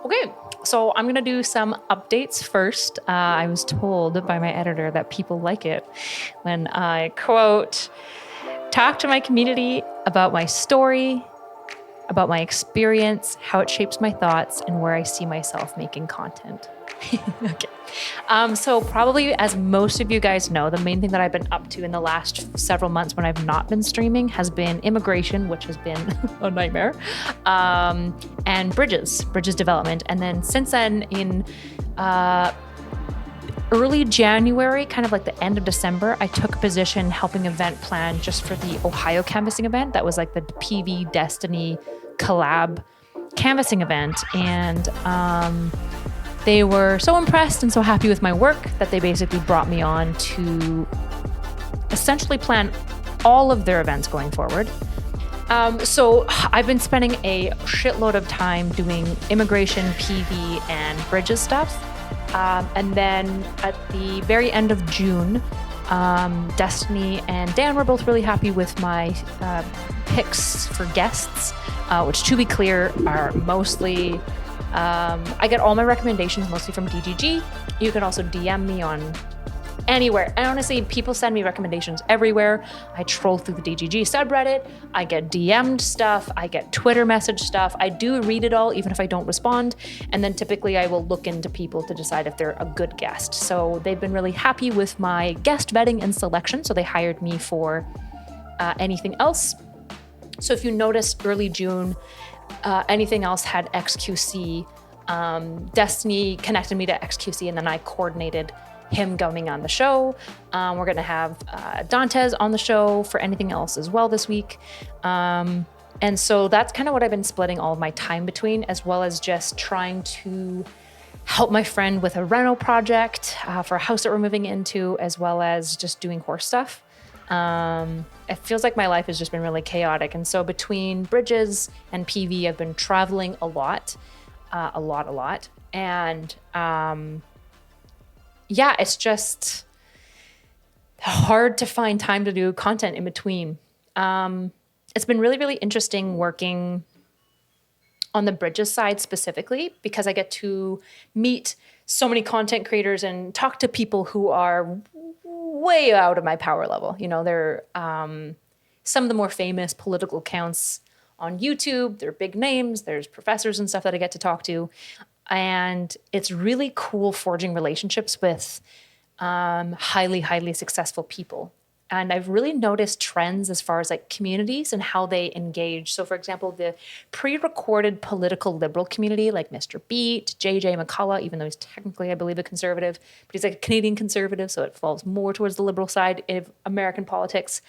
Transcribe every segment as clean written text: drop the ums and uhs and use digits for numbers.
Okay, so I'm going to do some updates first. I was told by my editor that people like it when I, quote, talk to my community about my story, about my experience, how it shapes my thoughts, and where I see myself making content. Okay. So probably, as most of you guys know, the main thing that I've been up to in the last several months when I've not been streaming has been immigration, which has been a nightmare, and bridges development. And then since then, in early January, kind of like the end of December, I took a position helping event plan just for the Ohio canvassing event. That was like the PV Destiny collab canvassing event. And they were so impressed and so happy with my work that they basically brought me on to essentially plan all of their events going forward. So I've been spending a shitload of time doing immigration, PV, and bridges stuff. And then at the very end of June, Destiny and Dan were both really happy with my picks for guests, which, to be clear, are mostly... I get all my recommendations mostly from DGG. You can also DM me on anywhere. And honestly, people send me recommendations everywhere. I troll through the DGG subreddit. I get DM'd stuff. I get Twitter message stuff. I do read it all, even if I don't respond. And then typically I will look into people to decide if they're a good guest. So they've been really happy with my guest vetting and selection. So they hired me for anything else. So if you noticed early June, anything else had XQC. Destiny connected me to XQC, and then I coordinated him going on the show. We're going to have Dantes on the show for anything else as well this week. And so that's kind of what I've been splitting all of my time between, as well as just trying to help my friend with a reno project for a house that we're moving into, as well as just doing horse stuff. It feels like my life has just been really chaotic. And so between bridges and PV, I've been traveling a lot. And yeah, it's just hard to find time to do content in between. It's been really, really interesting working on the bridges side specifically, because I get to meet so many content creators and talk to people who are way out of my power level. You know, they're some of the more famous political accounts on YouTube. They're big names. There's professors and stuff that I get to talk to. And it's really cool forging relationships with highly, highly successful people. And I've really noticed trends as far as like communities and how they engage. So for example, the pre-recorded political liberal community, like Mr. Beat, JJ McCullough, even though he's technically, I believe, a conservative, but he's like a Canadian conservative, so it falls more towards the liberal side of American politics.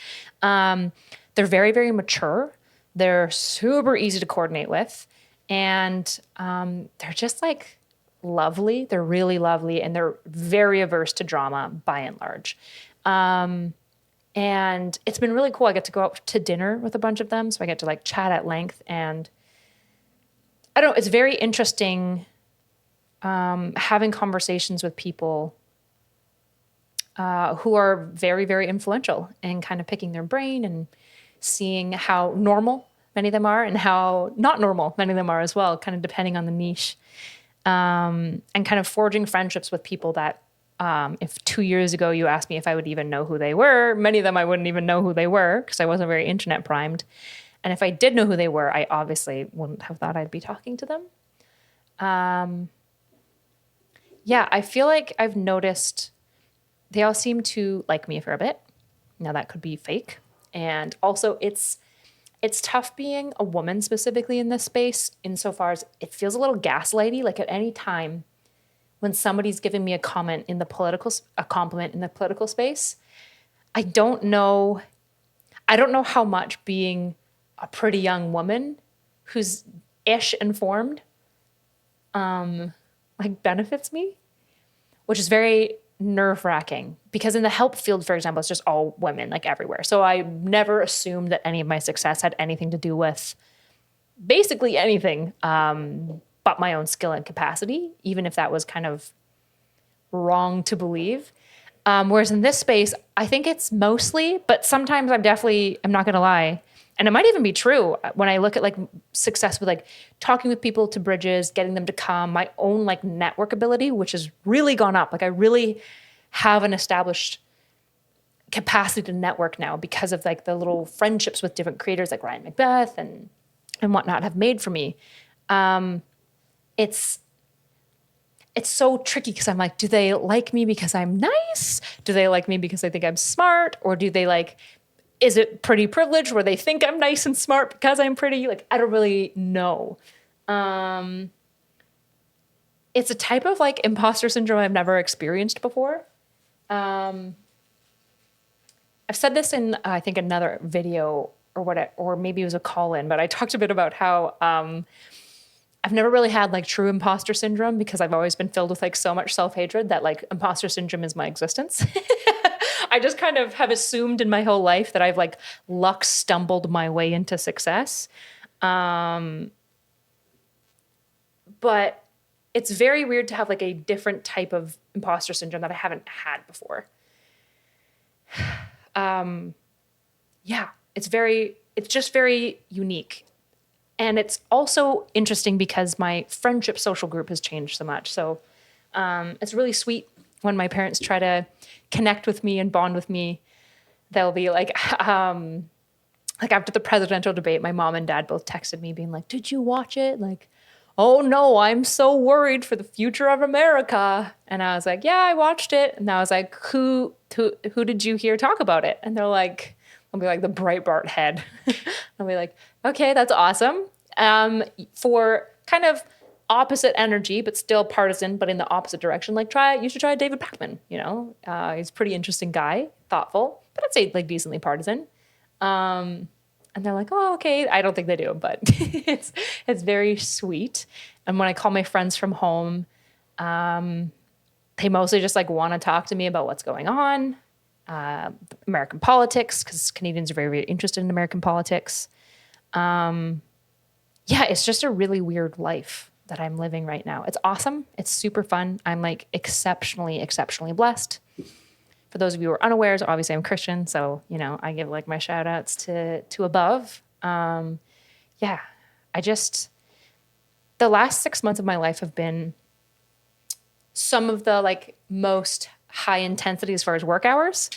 They're very, very mature. They're super easy to coordinate with. And they're just like lovely. They're really lovely. And they're very averse to drama by and large. And it's been really cool. I get to go out to dinner with a bunch of them. So I get to like chat at length. And I don't know, it's very interesting having conversations with people who are very, very influential, and kind of picking their brain and seeing how normal many of them are and how not normal many of them are as well, kind of depending on the niche. And kind of forging friendships with people that if 2 years ago you asked me if I would even know who they were, many of them I wouldn't even know who they were because I wasn't very internet primed. And if I did know who they were, I obviously wouldn't have thought I'd be talking to them. Yeah, I feel like I've noticed they all seem to like me for a bit. Now that could be fake. And also it's tough being a woman specifically in this space, insofar as it feels a little gaslighty. Like at any time when somebody's giving me a compliment in the political space, I don't know how much being a pretty young woman who's ish informed like benefits me, which is very nerve-wracking, because in the help field, for example, it's just all women, like everywhere. So I never assumed that any of my success had anything to do with basically anything but my own skill and capacity, even if that was kind of wrong to believe. Whereas in this space, I think it's mostly, but sometimes I'm not going to lie, And it might even be true when I look at like success with like talking with people to bridges, getting them to come, my own like network ability, which has really gone up. Like I really have an established capacity to network now because of like the little friendships with different creators like Ryan Macbeth and whatnot have made for me. It's so tricky because I'm like, do they like me because I'm nice? Do they like me because they think I'm smart? Or do they like, is it pretty privilege where they think I'm nice and smart because I'm pretty? Like, I don't really know. It's a type of like imposter syndrome I've never experienced before. I've said this in, I think, another video or maybe it was a call-in, but I talked a bit about how I've never really had like true imposter syndrome because I've always been filled with like so much self-hatred that like imposter syndrome is my existence. I just kind of have assumed in my whole life that I've like luck stumbled my way into success. But it's very weird to have like a different type of imposter syndrome that I haven't had before. Yeah, it's just very unique. And it's also interesting because my friendship social group has changed so much. So it's really sweet when my parents try to connect with me and bond with me. They'll be like after the presidential debate, my mom and dad both texted me being like, did you watch it? Like, oh no, I'm so worried for the future of America. And I was like, yeah, I watched it. And I was like, who did you hear talk about it? And they're like, I'll be like the Breitbart head. I'll be like, okay, that's awesome. For kind of opposite energy, but still partisan, but in the opposite direction, like you should try David Pakman, you know? He's a pretty interesting guy, thoughtful, but I'd say like decently partisan. And they're like, oh, okay. I don't think they do, but it's very sweet. And when I call my friends from home, they mostly just like want to talk to me about what's going on. American politics, because Canadians are very, very interested in American politics. Yeah, it's just a really weird life that I'm living right now. It's awesome. It's super fun. I'm like exceptionally, exceptionally blessed. For those of you who are unawares, obviously I'm Christian, so, you know, I give like my shout outs to above. Yeah, the last 6 months of my life have been some of the like most high intensity as far as work hours,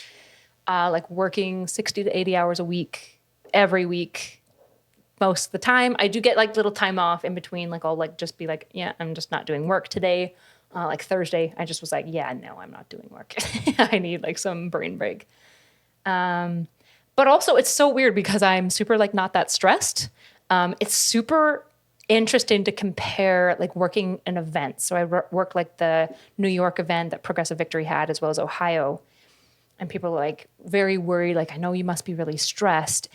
like working 60 to 80 hours a week, every week, most of the time. I do get like little time off in between. Like I'll like just be like, yeah, I'm just not doing work today. Like Thursday, I just was like, yeah, no, I'm not doing work. I need like some brain break. But also it's so weird because I'm super like not that stressed. It's super interesting to compare like working an event. So I worked like the New York event that Progressive Victory had, as well as Ohio. And people are like very worried. Like, I know you must be really stressed.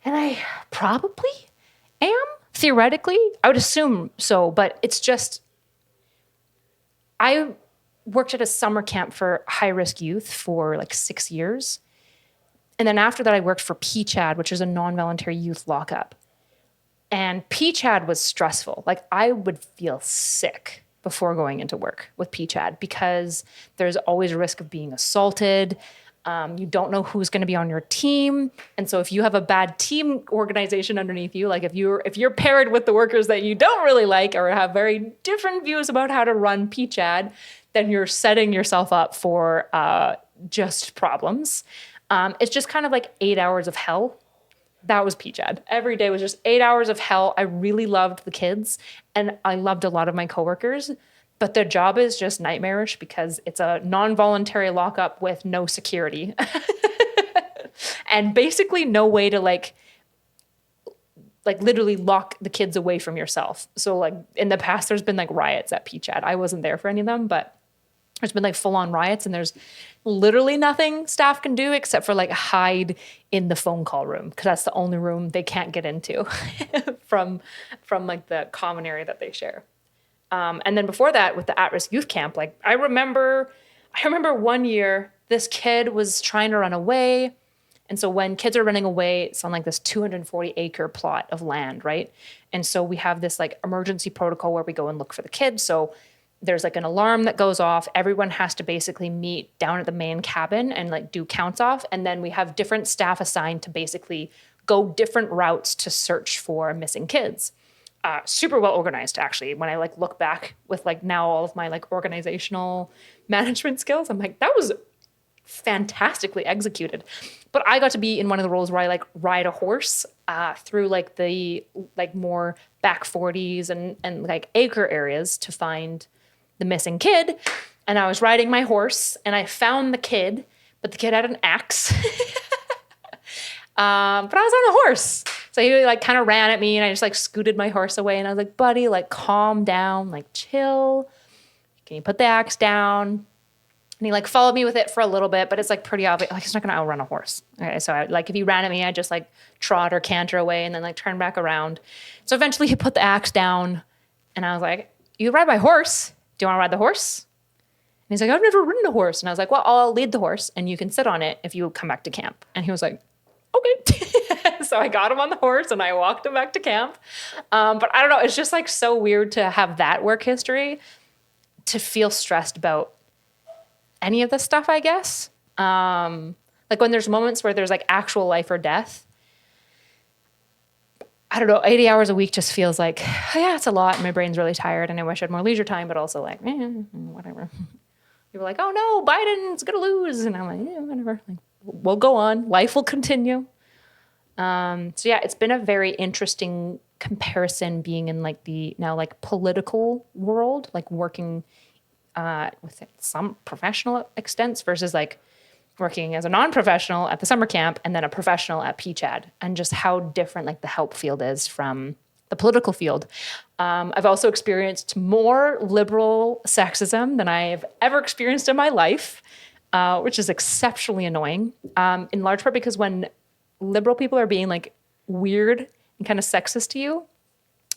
And I probably am, theoretically. I would assume so, but it's just, I worked at a summer camp for high-risk youth for like 6 years. And then after that, I worked for PCHAD, which is a non-voluntary youth lockup. And PCHAD was stressful. Like I would feel sick before going into work with PCHAD because there's always a risk of being assaulted. You don't know who's going to be on your team. And so if you have a bad team organization underneath you, like if you're paired with the workers that you don't really like or have very different views about how to run PCHAD, then you're setting yourself up for just problems. It's just kind of like 8 hours of hell. That was PCHAD. Every day was just 8 hours of hell. I really loved the kids and I loved a lot of my coworkers, but their job is just nightmarish because it's a non-voluntary lockup with no security and basically no way to like literally lock the kids away from yourself. So like in the past, there's been like riots at PCHAD. I wasn't there for any of them, but there's been like full on riots and there's literally nothing staff can do except for like hide in the phone call room because that's the only room they can't get into from like the common area that they share. And then before that with the at-risk youth camp, like I remember 1 year this kid was trying to run away. And so when kids are running away, it's on like this 240 acre plot of land, right? And so we have this like emergency protocol where we go and look for the kid. So there's like an alarm that goes off. Everyone has to basically meet down at the main cabin and like do counts off. And then we have different staff assigned to basically go different routes to search for missing kids. Super well organized, actually. When I like look back with like now all of my like organizational management skills, I'm like, that was fantastically executed. But I got to be in one of the roles where I like ride a horse through like the like more back 40s and like acre areas to find the missing kid. And I was riding my horse and I found the kid, but the kid had an axe. But I was on a horse. So he like kind of ran at me and I just like scooted my horse away and I was like, buddy, like calm down, like chill. Can you put the axe down? And he like followed me with it for a little bit, but it's like pretty obvious. Like he's not going to outrun a horse. Okay. So like if he ran at me, I just like trot or canter away and then like turn back around. So eventually he put the axe down and I was like, you ride my horse. Do you want to ride the horse? And he's like, I've never ridden a horse. And I was like, well, I'll lead the horse and you can sit on it if you come back to camp. And he was like, okay. So I got him on the horse and I walked him back to camp. But I don't know. It's just like so weird to have that work history to feel stressed about any of this stuff, I guess. Like when there's moments where there's like actual life or death, I don't know, 80 hours a week just feels like, oh, yeah, it's a lot. And my brain's really tired and I wish I had more leisure time, but also like, whatever. People are like, oh no, Biden's going to lose. And I'm like, yeah, whatever. Like, we'll go on. Life will continue. So yeah, it's been a very interesting comparison being in like the now like political world, like working with some professional extents versus like working as a non-professional at the summer camp and then a professional at PCHAD, and just how different like the help field is from the political field. I've also experienced more liberal sexism than I've ever experienced in my life, which is exceptionally annoying, in large part because when liberal people are being like weird and kind of sexist to you,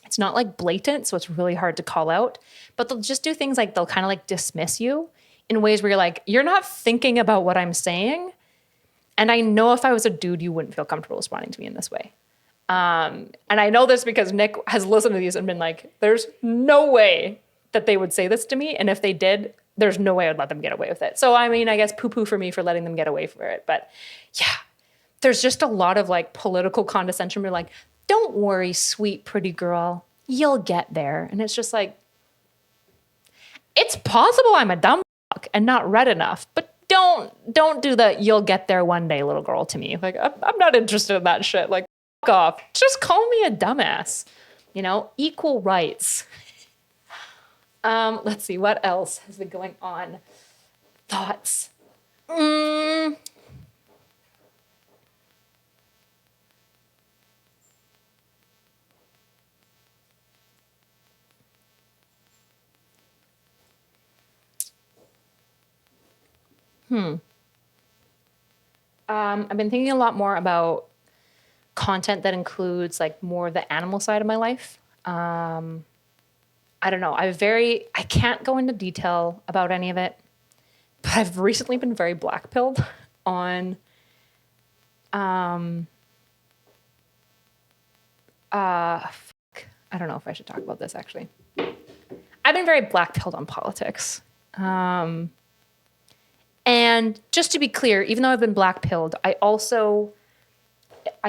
it's not like blatant, so it's really hard to call out, but they'll just do things like they'll kind of like dismiss you in ways where you're like, you're not thinking about what I'm saying. And I know if I was a dude, you wouldn't feel comfortable responding to me in this way. And I know this because Nick has listened to these and been like, there's no way that they would say this to me. And if they did, there's no way I'd let them get away with it. So, I mean, I guess poo-poo for me for letting them get away for it. But yeah, there's just a lot of like political condescension. We're like, don't worry, sweet, pretty girl, you'll get there. And it's just like, it's possible I'm a dumb fuck and not read enough, but don't do the you'll get there one day, little girl to me. Like, I'm not interested in that shit. Like, fuck off. Just call me a dumbass. You know, equal rights. Let's see, what else has been going on? Thoughts. I've been thinking a lot more about content that includes like more the animal side of my life. I don't know. I can't go into detail about any of it, but I've recently been very black-pilled on, I don't know if I should talk about this actually. I've been very black-pilled on politics. And just to be clear, even though I've been black-pilled, I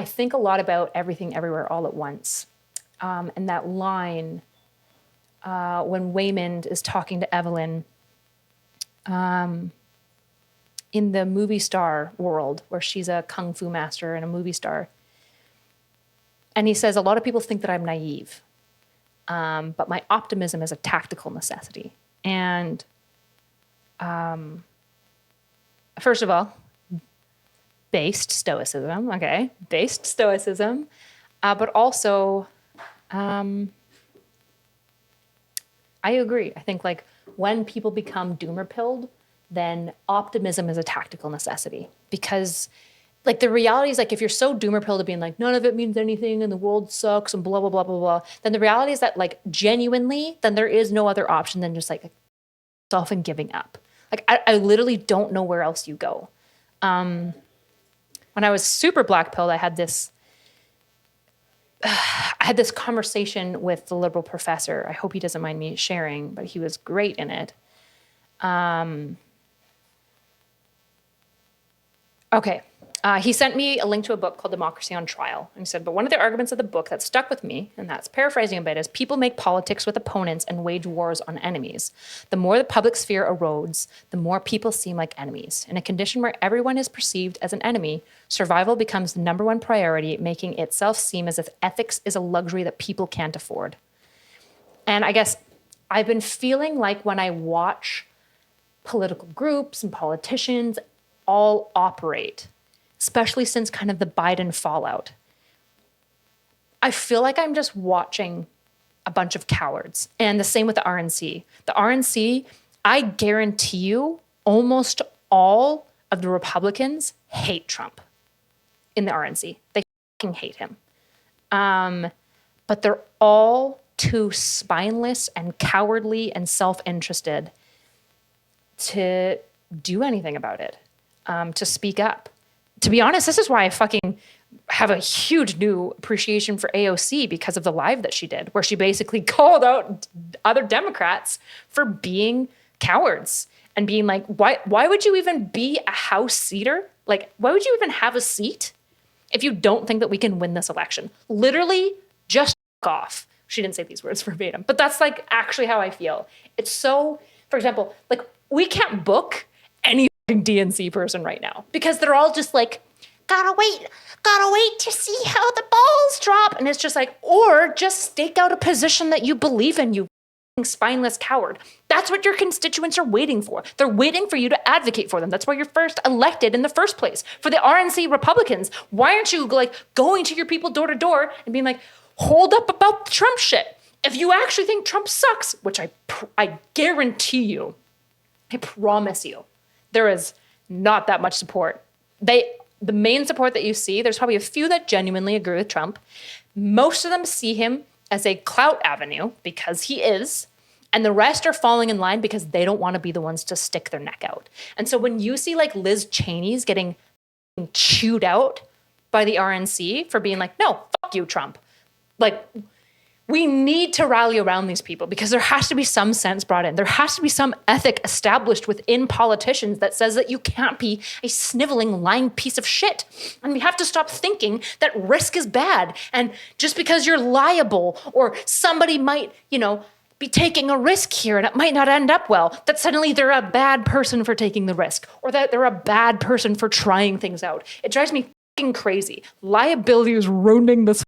think a lot about Everything Everywhere All at Once. And that line when Waymond is talking to Evelyn in the movie star world, where she's a kung fu master and a movie star. And he says, a lot of people think that I'm naive, but my optimism is a tactical necessity. And first of all, based stoicism, okay? Based stoicism, but also, I agree. I think like when people become doomer-pilled, then optimism is a tactical necessity, because like the reality is like if you're so doomer-pilled to being like none of it means anything and the world sucks and blah, blah, blah, blah, blah, then the reality is that like genuinely, then there is no other option than just like self and giving up. Like I literally don't know where else you go. When I was super black-pilled, I had this conversation with the liberal professor. I hope he doesn't mind me sharing, but he was great in it. Okay. He sent me a link to a book called Democracy on Trial. And he said, but one of the arguments of the book that stuck with me, and that's paraphrasing a bit, is people make politics with opponents and wage wars on enemies. The more the public sphere erodes, the more people seem like enemies. In a condition where everyone is perceived as an enemy, survival becomes the number one priority, making itself seem as if ethics is a luxury that people can't afford. And I guess I've been feeling like when I watch political groups and politicians all operate, especially since kind of the Biden fallout, I feel like I'm just watching a bunch of cowards. And the same with the RNC. The RNC, I guarantee you, almost all of the Republicans hate Trump in the RNC. They fucking hate him. But they're all too spineless and cowardly and self-interested to do anything about it, to speak up. To be honest, this is why I fucking have a huge new appreciation for AOC because of the live that she did, where she basically called out other Democrats for being cowards and being like, why would you even be a House seater? Like, why would you even have a seat if you don't think that we can win this election? Literally, just off. She didn't say these words verbatim, but that's like actually how I feel. It's so, for example, like we can't book any DNC person right now because they're all just like, gotta wait to see how the balls drop. And it's just like, or just stake out a position that you believe in, you spineless coward. That's what your constituents are waiting for. They're waiting for you to advocate for them. That's why you're first elected in the first place. For the RNC Republicans, why aren't you like going to your people door to door and being like, hold up about the Trump shit? If you actually think Trump sucks, which I guarantee you, I promise you, there is not that much support. The main support that you see, there's probably a few that genuinely agree with Trump. Most of them see him as a clout avenue because he is, and the rest are falling in line because they don't want to be the ones to stick their neck out. And so when you see like Liz Cheney's getting chewed out by the RNC for being like, no, fuck you, Trump. Like, we need to rally around these people because there has to be some sense brought in. There has to be some ethic established within politicians that says that you can't be a sniveling, lying piece of shit. And we have to stop thinking that risk is bad. And just because you're liable or somebody might, be taking a risk here and it might not end up well, that suddenly they're a bad person for taking the risk or that they're a bad person for trying things out. It drives me fucking crazy. Liability is ruining this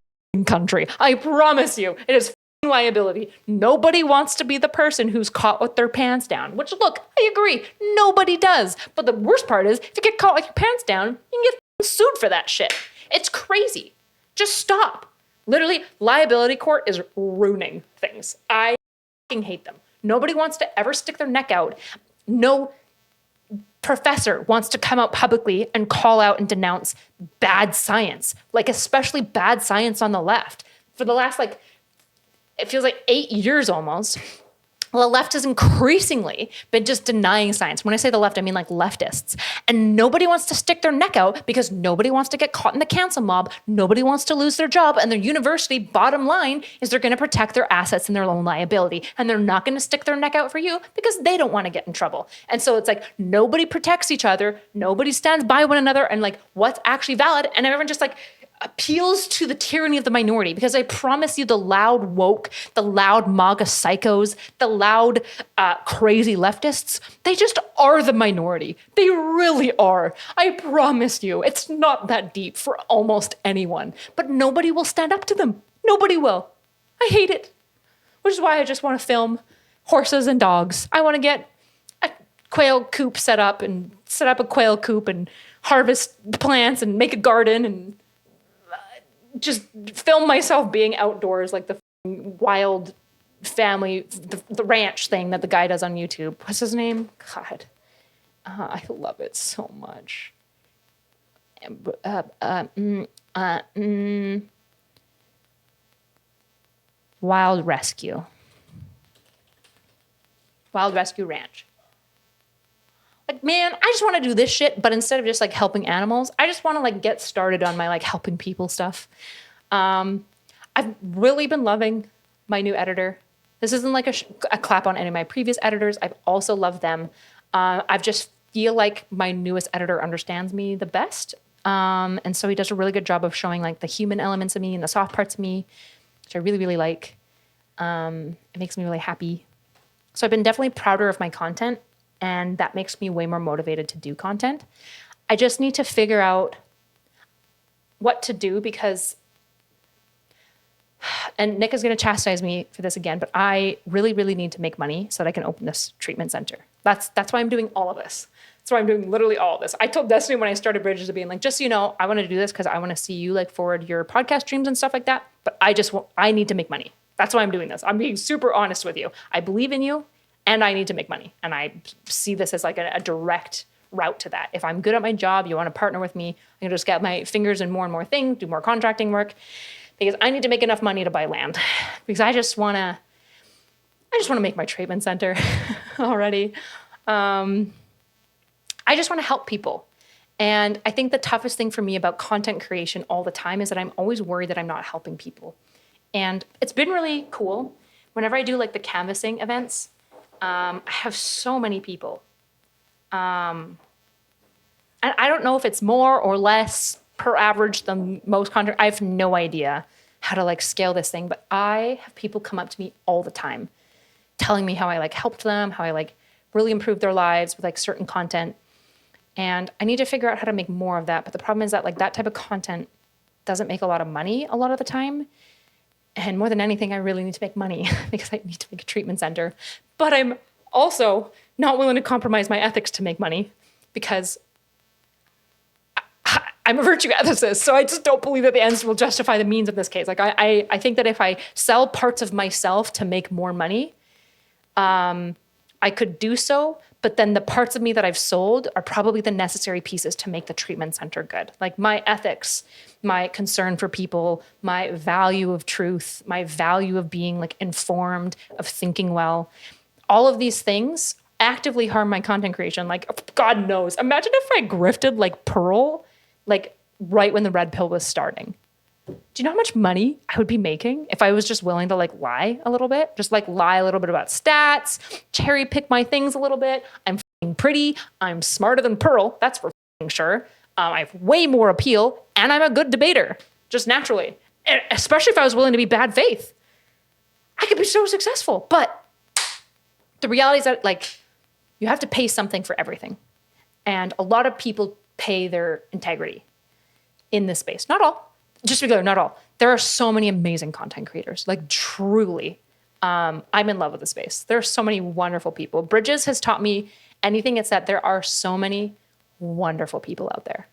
country. I promise you, it is liability. Nobody wants to be the person who's caught with their pants down, which, look, I agree, nobody does. But the worst part is, if you get caught with your pants down, you can get sued for that shit. It's crazy. Just stop. Literally, liability court is ruining things. I fucking hate them. Nobody wants to ever stick their neck out. No professor wants to come out publicly and call out and denounce bad science, like especially bad science on the left. For the last, it feels like 8 years almost, the left has increasingly been just denying science. When I say the left, I mean like leftists. And nobody wants to stick their neck out because nobody wants to get caught in the cancel mob. Nobody wants to lose their job. And their university, bottom line, is they're going to protect their assets and their own liability. And they're not going to stick their neck out for you because they don't want to get in trouble. And so it's like nobody protects each other. Nobody stands by one another and like what's actually valid. And everyone just like appeals to the tyranny of the minority, because I promise you the loud woke, the loud MAGA psychos, the loud crazy leftists, they just are the minority. They really are. I promise you, it's not that deep for almost anyone, but nobody will stand up to them. Nobody will. I hate it, which is why I just want to film horses and dogs. I want to get a quail coop set up and set up a quail coop and harvest plants and make a garden and just film myself being outdoors like the wild family, the ranch thing that the guy does on YouTube. What's his name? God, I love it so much. Wild Rescue Ranch. Like, man, I just want to do this shit, but instead of just like helping animals, I just want to like get started on my like helping people stuff. I've really been loving my new editor. This isn't like a clap on any of my previous editors. I've also loved them. I just feel like my newest editor understands me the best. And so he does a really good job of showing like the human elements of me and the soft parts of me, which I really, really like. It makes me really happy. So I've been definitely prouder of my content, and that makes me way more motivated to do content. I just need to figure out what to do because, and Nick is going to chastise me for this again, but I really, really need to make money so that I can open this treatment center. That's why I'm doing all of this. That's why I'm doing literally all of this. I told Destiny when I started Bridges of being like, just so you know, I want to do this because I want to see you like forward your podcast streams and stuff like that. But I need to make money. That's why I'm doing this. I'm being super honest with you. I believe in you and I need to make money. And I see this as like a direct route to that. If I'm good at my job, you want to partner with me, I can just get my fingers in more and more things, do more contracting work, because I need to make enough money to buy land. Because I just want to make my treatment center already. I just want to help people. And I think the toughest thing for me about content creation all the time is that I'm always worried that I'm not helping people. And it's been really cool. Whenever I do like the canvassing events, I have so many people. And I don't know if it's more or less per average than most content. I have no idea how to like scale this thing, but I have people come up to me all the time telling me how I like helped them, how I like really improved their lives with like certain content. And I need to figure out how to make more of that. But the problem is that like that type of content doesn't make a lot of money a lot of the time. And more than anything, I really need to make money because I need to make a treatment center. But I'm also not willing to compromise my ethics to make money because I'm a virtue ethicist. So I just don't believe that the ends will justify the means in this case. Like I think that if I sell parts of myself to make more money, I could do so. But then the parts of me that I've sold are probably the necessary pieces to make the treatment center good. Like my ethics, my concern for people, my value of truth, my value of being like informed, of thinking well. All of these things actively harm my content creation. Like God knows. Imagine if I grifted like Pearl, like right when the red pill was starting. Do you know how much money I would be making if I was just willing to like lie a little bit? Just like lie a little bit about stats, cherry pick my things a little bit. I'm pretty. I'm smarter than Pearl. That's for sure. I have way more appeal and I'm a good debater just naturally. And especially if I was willing to be bad faith. I could be so successful. But the reality is that like you have to pay something for everything. And a lot of people pay their integrity in this space. Not all. Just to be clear, not all. There are so many amazing content creators, like truly. I'm in love with the space. There are so many wonderful people. Bridges has taught me anything. It's that there are so many wonderful people out there.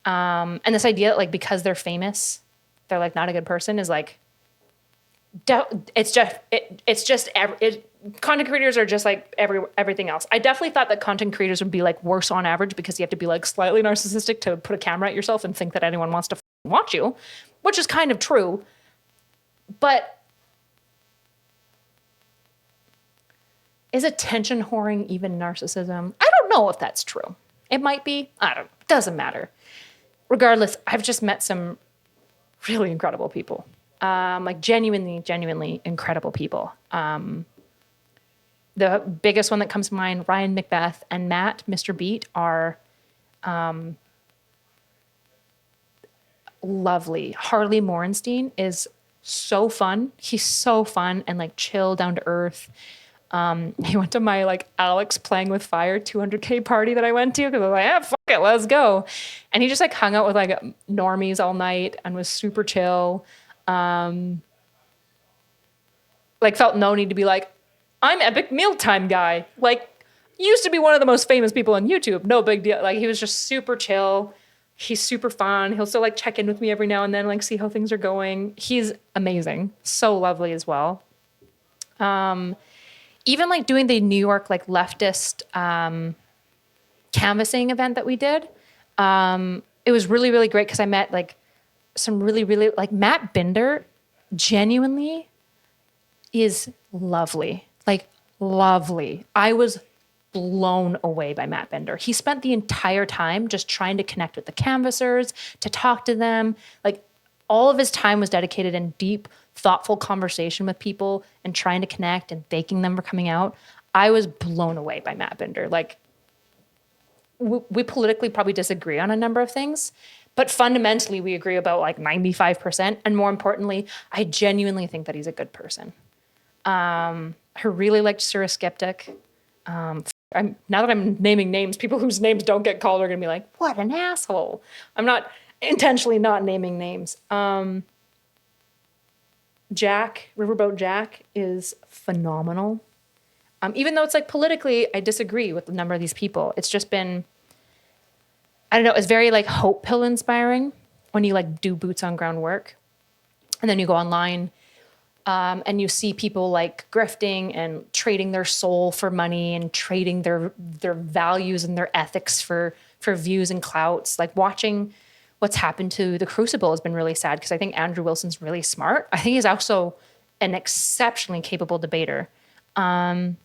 And this idea that like, because they're famous, they're like not a good person is like, content creators are just like everything else. I definitely thought that content creators would be like worse on average because you have to be like slightly narcissistic to put a camera at yourself and think that anyone wants to watch you, which is kind of true. But is attention whoring even narcissism? I don't know if that's true. It might be. I don't know. Doesn't matter. Regardless, I've just met some really incredible people. Like genuinely incredible people. The biggest one that comes to mind, Ryan Macbeth and Matt, Mr. Beat, are lovely. Harley Morenstein is so fun. He's so fun and like chill, down to earth. He went to my like Alex Playing with Fire 200K party that I went to because I was like, fuck it, let's go. And he just like hung out with like normies all night and was super chill. Like felt no need to be like, I'm Epic Mealtime guy. Like used to be one of the most famous people on YouTube. No big deal. Like he was just super chill. He's super fun. He'll still like check in with me every now and then, like see how things are going. He's amazing. So lovely as well. Even like doing the New York like leftist canvassing event that we did. It was really, really great because I met like some really, really like Matt Binder genuinely is lovely. Like lovely. I was blown away by Matt Bender. He spent the entire time just trying to connect with the canvassers, to talk to them. Like all of his time was dedicated in deep, thoughtful conversation with people and trying to connect and thanking them for coming out. I was blown away by Matt Bender. Like we politically probably disagree on a number of things, But fundamentally, we agree about like 95%. And more importantly, I genuinely think that he's a good person. I really liked Sir Skeptic. Now that I'm naming names, people whose names don't get called are going to be like, what an asshole. I'm not intentionally not naming names. Jack, Riverboat Jack, is phenomenal. Even though it's like politically, I disagree with a number of these people. It's just been, I don't know, it's very like hope pill inspiring when you like do boots on ground work. And then you go online and you see people like grifting and trading their soul for money and trading their values and their ethics for views and clouts. Like watching what's happened to the Crucible has been really sad because I think Andrew Wilson's really smart. I think he's also an exceptionally capable debater. And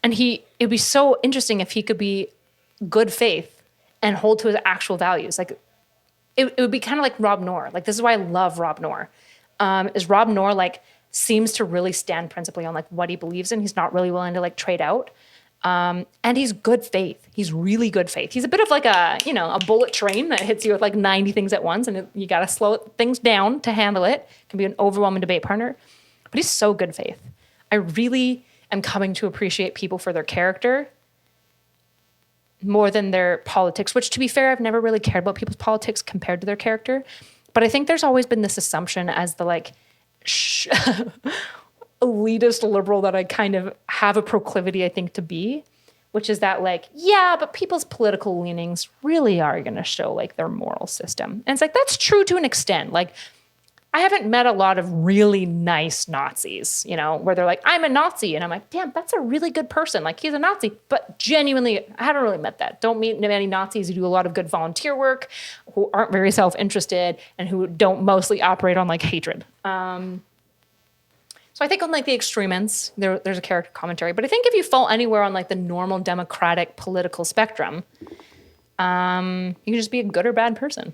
it'd be so interesting if he could be good faith and hold to his actual values. Like it would be kind of like Rob Noor. Like this is why I love Rob Noor. Is Rob Noor like seems to really stand principally on like what he believes in. He's not really willing to like trade out. And he's good faith. He's really good faith. He's a bit of like a bullet train that hits you with like 90 things at once and you got to slow things down to handle it. Can be an overwhelming debate partner, but he's so good faith. I really am coming to appreciate people for their character more than their politics, which to be fair, I've never really cared about people's politics compared to their character. But I think there's always been this assumption as the like elitist liberal that I kind of have a proclivity, I think, to be, which is that like, yeah, but people's political leanings really are going to show like their moral system. And it's like, that's true to an extent. Like, I haven't met a lot of really nice Nazis, where they're like, I'm a Nazi. And I'm like, damn, that's a really good person. Like, he's a Nazi. But genuinely, I haven't really met that. Don't meet many Nazis who do a lot of good volunteer work, who aren't very self-interested, and who don't mostly operate on, like, hatred. So I think on, like, the extreme ends, there's a character commentary. But I think if you fall anywhere on, like, the normal democratic political spectrum, you can just be a good or bad person.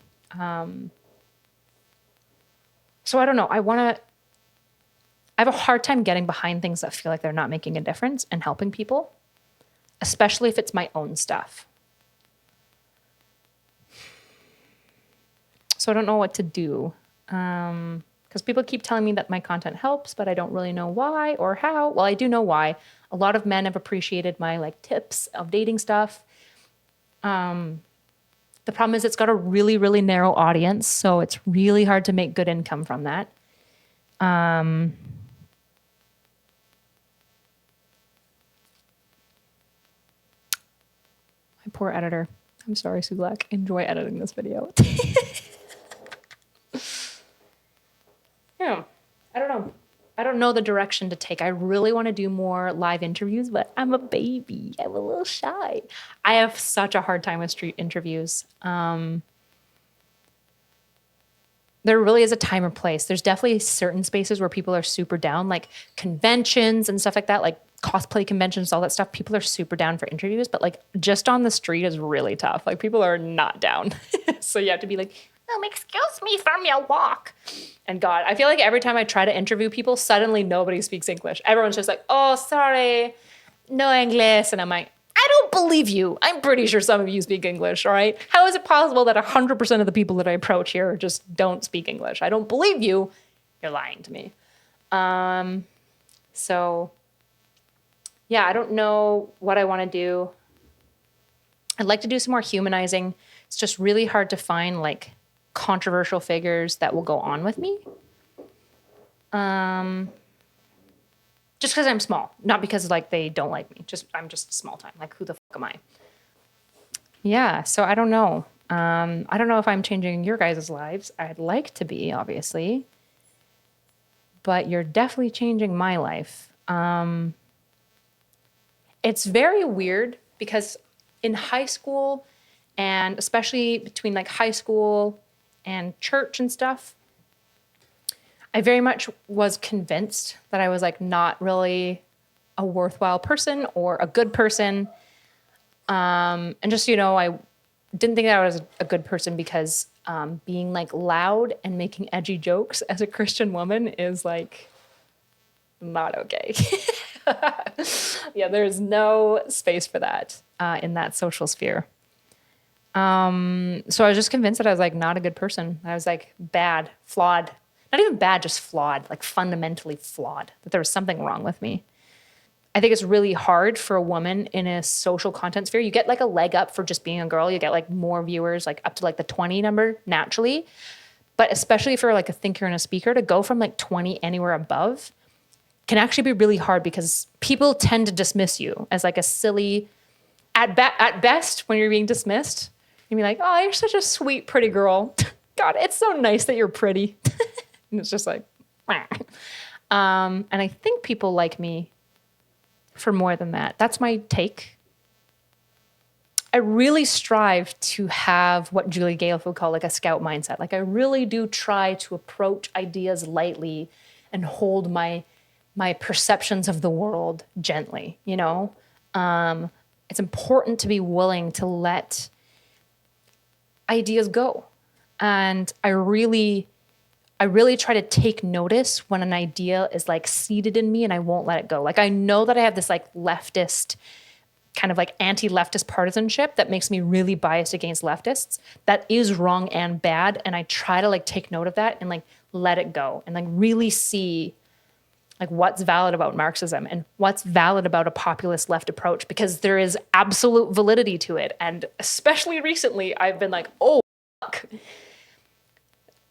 So I don't know. I have a hard time getting behind things that feel like they're not making a difference and helping people, especially if it's my own stuff. So I don't know what to do. Because people keep telling me that my content helps, but I don't really know why or how. Well, I do know why. A lot of men have appreciated my like tips of dating stuff. The problem is it's got a really, really narrow audience, so it's really hard to make good income from that. My poor editor. I'm sorry, Sulak. Enjoy editing this video. Yeah, I don't know. I don't know the direction to take. I really want to do more live interviews, but I'm a baby. I'm a little shy. I have such a hard time with street interviews. There really is a time or place. There's definitely certain spaces where people are super down, like conventions and stuff like that, like cosplay conventions, all that stuff. People are super down for interviews, but like just on the street is really tough. Like people are not down. So you have to be like, excuse me from your walk. And God, I feel like every time I try to interview people, suddenly nobody speaks English. Everyone's just like, oh, sorry, no English. And I'm like, I don't believe you. I'm pretty sure some of you speak English, all right? How is it possible that 100% of the people that I approach here just don't speak English? I don't believe you. You're lying to me. So, yeah, I don't know what I want to do. I'd like to do some more humanizing. It's just really hard to find, like, controversial figures that will go on with me. Just because I'm small, not because like they don't like me. I'm just small time. Like who the fuck am I? Yeah, so I don't know. I don't know if I'm changing your guys' lives. I'd like to be, obviously, but you're definitely changing my life. It's very weird because in high school, and especially between like high school and church and stuff, I very much was convinced that I was like not really a worthwhile person or a good person. And just, I didn't think that I was a good person because being like loud and making edgy jokes as a Christian woman is like not okay. Yeah, there's no space for that in that social sphere. So I was just convinced that I was like not a good person. I was like bad, flawed, not even bad, just flawed, like fundamentally flawed, that there was something wrong with me. I think it's really hard for a woman in a social content sphere. You get like a leg up for just being a girl. You get like more viewers, like up to like the 20 number naturally. But especially for like a thinker and a speaker, to go from like 20 anywhere above can actually be really hard because people tend to dismiss you as like a silly, at best, when you're being dismissed, you'd be like, oh, you're such a sweet, pretty girl. God, it's so nice that you're pretty. And it's just like, and I think people like me for more than that. That's my take. I really strive to have what Julie Gale would call like a scout mindset. Like I really do try to approach ideas lightly and hold my perceptions of the world gently, you know? It's important to be willing to let ideas go. And I really try to take notice when an idea is like seated in me and I won't let it go. Like I know that I have this like leftist, kind of like anti-leftist partisanship that makes me really biased against leftists. That is wrong and bad. And I try to like take note of that and like let it go and like really see like what's valid about Marxism and what's valid about a populist left approach, because there is absolute validity to it. And especially recently, I've been like, oh, fuck.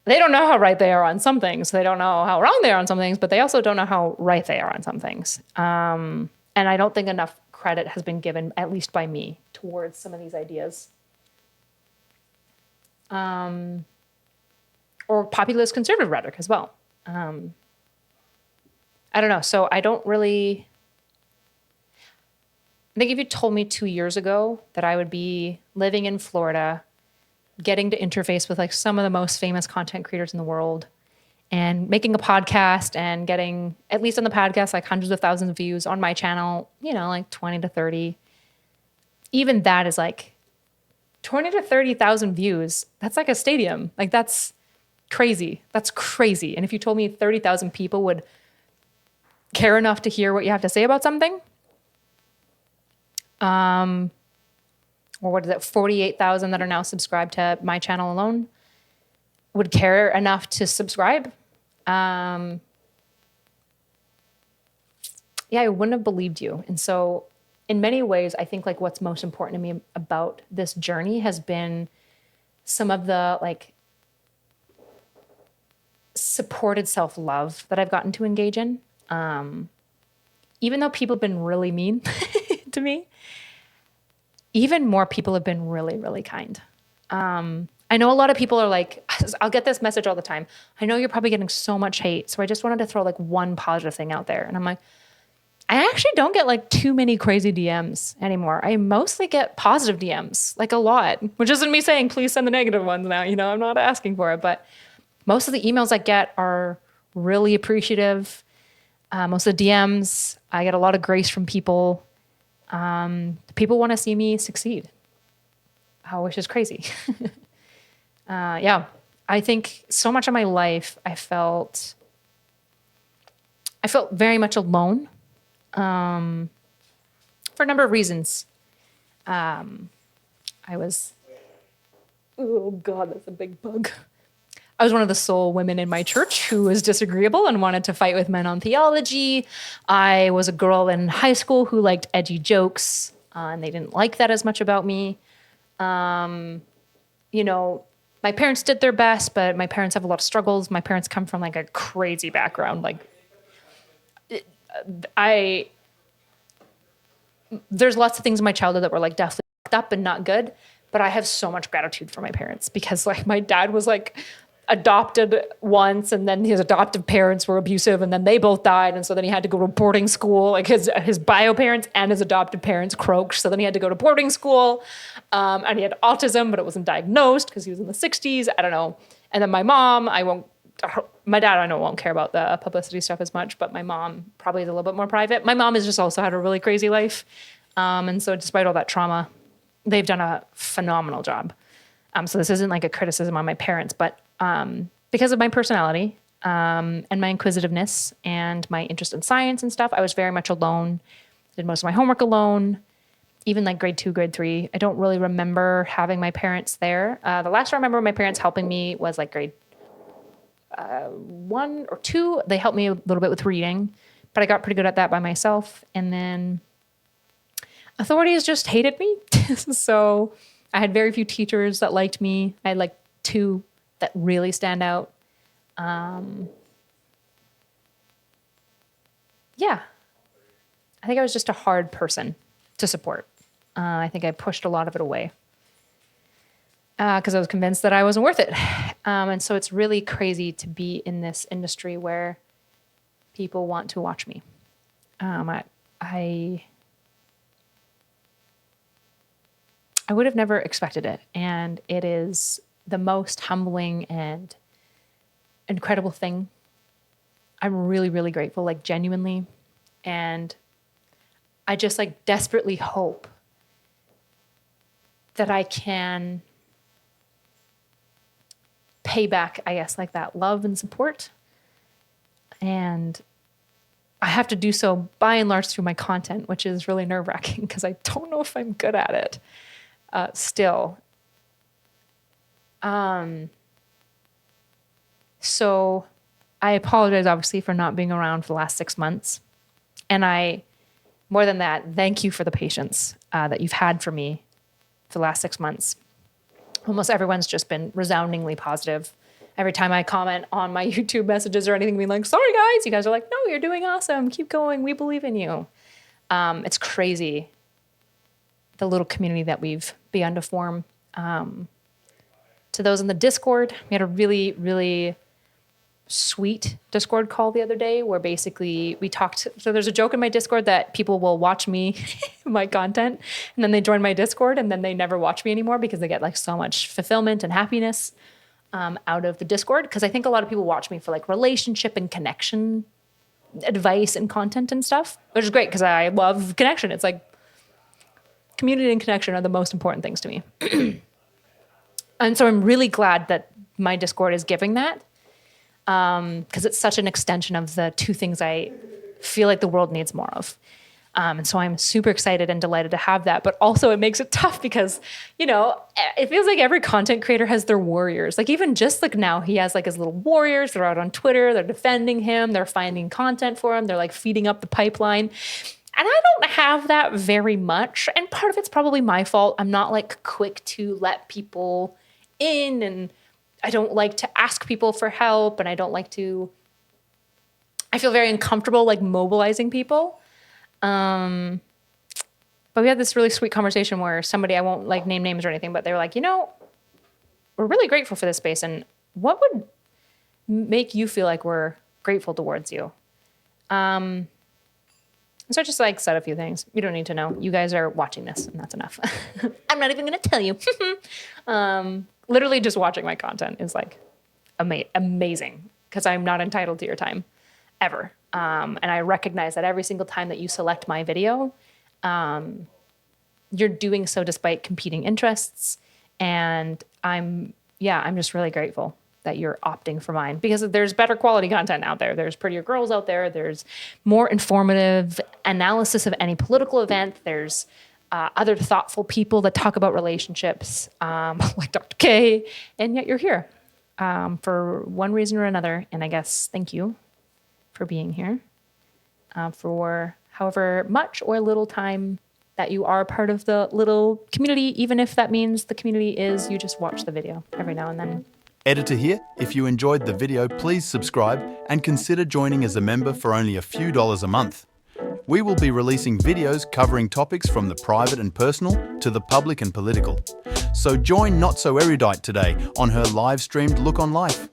They don't know how right they are on some things. They don't know how wrong they are on some things, but they also don't know how right they are on some things. And I don't think enough credit has been given, at least by me, towards some of these ideas. Or populist conservative rhetoric as well. I don't know. So I don't really... I think if you told me 2 years ago that I would be living in Florida, getting to interface with like some of the most famous content creators in the world and making a podcast and getting, at least on the podcast, like hundreds of thousands of views, on my channel, you know, like 20 to 30. Even that is like 20 to 30,000 views. That's like a stadium. Like that's crazy. That's crazy. And if you told me 30,000 people would care enough to hear what you have to say about something, or what is it, 48,000 that are now subscribed to my channel alone would care enough to subscribe. Yeah, I wouldn't have believed you. And so in many ways, I think like what's most important to me about this journey has been some of the like supported self-love that I've gotten to engage in. Even though people have been really mean to me, even more people have been really, really kind. I know a lot of people are like, I'll get this message all the time. I know you're probably getting so much hate, so I just wanted to throw like one positive thing out there. And I'm like, I actually don't get like too many crazy DMs anymore. I mostly get positive DMs, like a lot, which isn't me saying, please send the negative ones now. You know, I'm not asking for it, but most of the emails I get are really appreciative. Most of the DMs, I get a lot of grace from people. People want to see me succeed, which is crazy. Yeah, I think so much of my life I felt very much alone, for a number of reasons. I was, oh God, that's a big bug. I was one of the sole women in my church who was disagreeable and wanted to fight with men on theology. I was a girl in high school who liked edgy jokes, and they didn't like that as much about me. You know, my parents did their best, but my parents have a lot of struggles. My parents come from like a crazy background. Like, there's lots of things in my childhood that were like definitely fucked up and not good, but I have so much gratitude for my parents because like my dad was like adopted once, and then his adoptive parents were abusive, and then they both died, and so then he had to go to boarding school. Like his bio parents and his adoptive parents croaked, so then he had to go to boarding school, and he had autism, but it wasn't diagnosed because he was in the 60s. I don't know. And then my mom, my dad I know won't care about the publicity stuff as much, but my mom probably is a little bit more private. My mom has just also had a really crazy life, and so despite all that trauma, they've done a phenomenal job. So this isn't like a criticism on my parents, but because of my personality and my inquisitiveness and my interest in science and stuff, I was very much alone, did most of my homework alone, even like grade 2, grade 3. I don't really remember having my parents there. The last I remember my parents helping me was like grade 1 or 2. They helped me a little bit with reading, but I got pretty good at that by myself. And then authorities just hated me. So I had very few teachers that liked me. I had like 2 that really stand out. Yeah. I think I was just a hard person to support. I think I pushed a lot of it away because I was convinced that I wasn't worth it. And so it's really crazy to be in this industry where people want to watch me. I would have never expected it. And it is the most humbling and incredible thing. I'm really, really grateful, like genuinely. And I just like desperately hope that I can pay back, I guess, like that love and support. And I have to do so by and large through my content, which is really nerve-wracking because I don't know if I'm good at it still. So I apologize, obviously, for not being around for the last 6 months. And more than that, thank you for the patience that you've had for me for the last 6 months. Almost everyone's just been resoundingly positive. Every time I comment on my YouTube messages or anything, being like, sorry guys, you guys are like, no, you're doing awesome. Keep going. We believe in you. It's crazy, the little community that we've begun to form. To those in the Discord, we had a really, really sweet Discord call the other day where basically we talked. So there's a joke in my Discord that people will watch me, my content, and then they join my Discord and then they never watch me anymore because they get like so much fulfillment and happiness out of the Discord. Because I think a lot of people watch me for like relationship and connection advice and content and stuff, which is great because I love connection. It's like community and connection are the most important things to me. And so I'm really glad that my Discord is giving that. Because it's such an extension of the 2 things I feel like the world needs more of. And so I'm super excited and delighted to have that. But also it makes it tough because, you know, it feels like every content creator has their warriors. Like even just like now he has like his little warriors. They're out on Twitter. They're defending him. They're finding content for him. They're like feeding up the pipeline. And I don't have that very much. And part of it's probably my fault. I'm not like quick to let people in, and I don't like to ask people for help, and I feel very uncomfortable like mobilizing people. But we had this really sweet conversation where somebody, I won't like name names or anything, but they were like, you know, we're really grateful for this space. And what would make you feel like we're grateful towards you? So I just like said a few things. You don't need to know. You guys are watching this and that's enough. I'm not even going to tell you. Literally just watching my content is like amazing because I'm not entitled to your time ever. And I recognize that every single time that you select my video, you're doing so despite competing interests. And I'm just really grateful that you're opting for mine because there's better quality content out there. There's prettier girls out there. There's more informative analysis of any political event. There's other thoughtful people that talk about relationships, like Dr. K, and yet you're here for one reason or another. And I guess thank you for being here for however much or little time that you are a part of the little community, even if that means the community is you just watch the video every now and then. Editor here. If you enjoyed the video, please subscribe and consider joining as a member for only a few dollars a month. We will be releasing videos covering topics from the private and personal to the public and political. So join notsoErudite today on her live-streamed Look on Life.